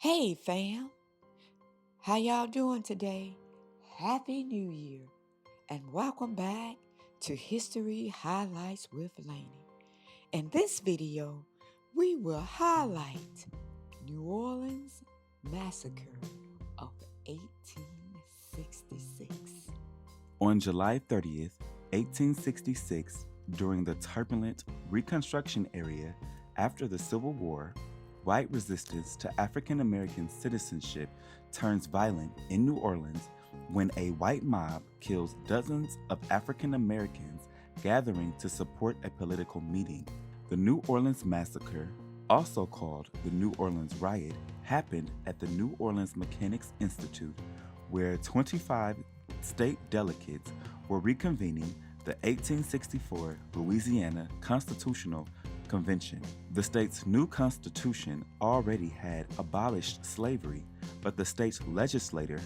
Hey fam, how y'all doing today? Happy New Year and welcome back to History Highlights with Laney. In this video, we will highlight New Orleans Massacre of 1866. On July 30th, 1866, during the turbulent Reconstruction era after the Civil War, white resistance to African American citizenship turns violent in New Orleans when a white mob kills dozens of African Americans gathering to support a political meeting. The New Orleans Massacre, also called the New Orleans Riot, happened at the New Orleans Mechanics Institute, where 25 state delegates were reconvening the 1864 Louisiana Constitutional Convention. The state's new constitution already had abolished slavery, but the state's legislature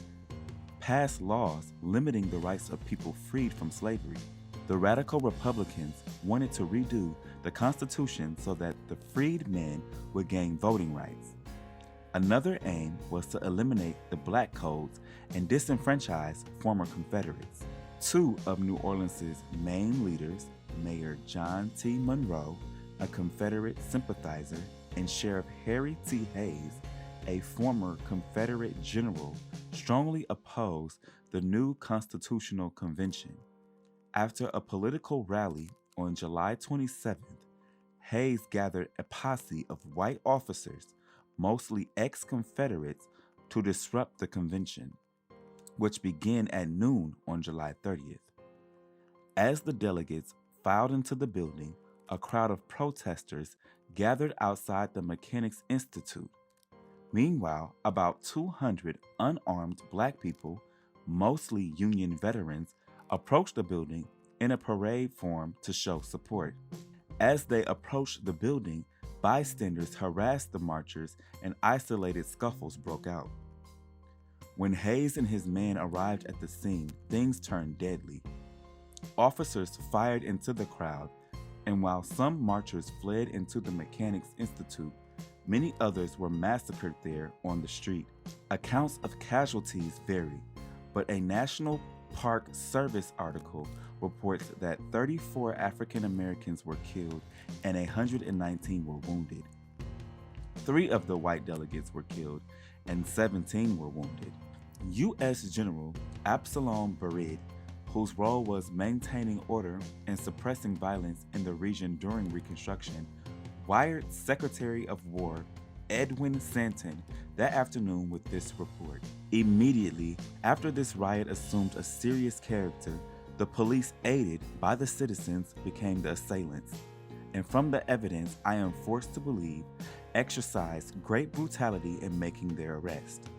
passed laws limiting the rights of people freed from slavery. The radical Republicans wanted to redo the Constitution so that the freed men would gain voting rights. Another aim was to eliminate the black codes and disenfranchise former Confederates. Two of New Orleans' main leaders, Mayor John T. Monroe, a Confederate sympathizer, and Sheriff Harry T. Hayes, a former Confederate general, strongly opposed the new Constitutional Convention. After a political rally on July 27th, Hayes gathered a posse of white officers, mostly ex-Confederates, to disrupt the convention, which began at noon on July 30th. As the delegates filed into the building, a crowd of protesters gathered outside the Mechanics Institute. Meanwhile, about 200 unarmed black people, mostly Union veterans, approached the building in a parade form to show support. As they approached the building, bystanders harassed the marchers and isolated scuffles broke out. When Hayes and his men arrived at the scene, things turned deadly. Officers fired into the crowd, and while some marchers fled into the Mechanics Institute, many others were massacred there on the street. Accounts of casualties vary, but a National Park Service article reports that 34 African Americans were killed and 119 were wounded. 3 of the white delegates were killed and 17 were wounded. U.S. General Absalom Barrett, whose role was maintaining order and suppressing violence in the region during Reconstruction, wired Secretary of War Edwin Stanton that afternoon with this report. Immediately after this riot assumed a serious character, the police, aided by the citizens, became the assailants, and from the evidence I am forced to believe, exercised great brutality in making their arrest.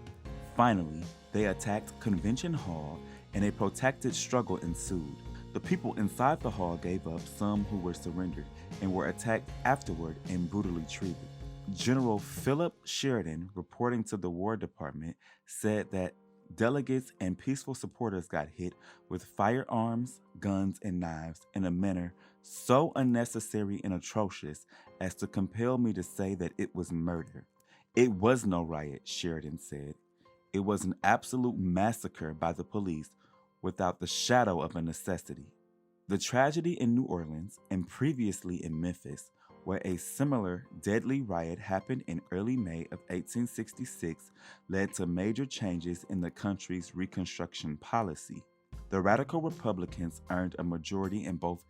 Finally, they attacked Convention Hall and a protracted struggle ensued. The people inside the hall gave up, some who were surrendered, and were attacked afterward and brutally treated. General Philip Sheridan, reporting to the War Department, said that delegates and peaceful supporters got hit with firearms, guns, and knives in a manner so unnecessary and atrocious as to compel me to say that it was murder. It was no riot, Sheridan said. It was an absolute massacre by the police without the shadow of a necessity. The tragedy in New Orleans and previously in Memphis, where a similar deadly riot happened in early May of 1866, led to major changes in the country's Reconstruction policy. The radical Republicans earned a majority in both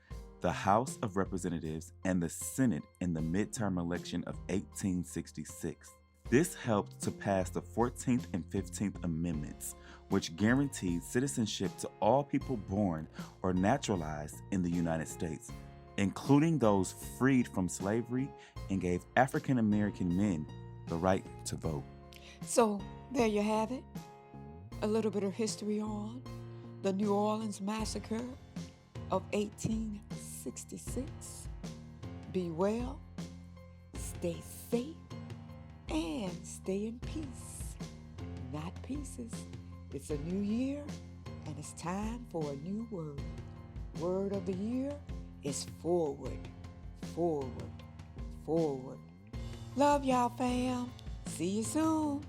the House of Representatives and the Senate in the midterm election of 1866. This helped to pass the 14th and 15th Amendments, which guaranteed citizenship to all people born or naturalized in the United States, including those freed from slavery, and gave African American men the right to vote. So there you have it, a little bit of history on the New Orleans Massacre of 1866. Be well, stay safe, and stay in peace, not pieces. It's a new year, and it's time for a new word. Word of the year is forward, forward, forward. Love y'all, fam. See you soon.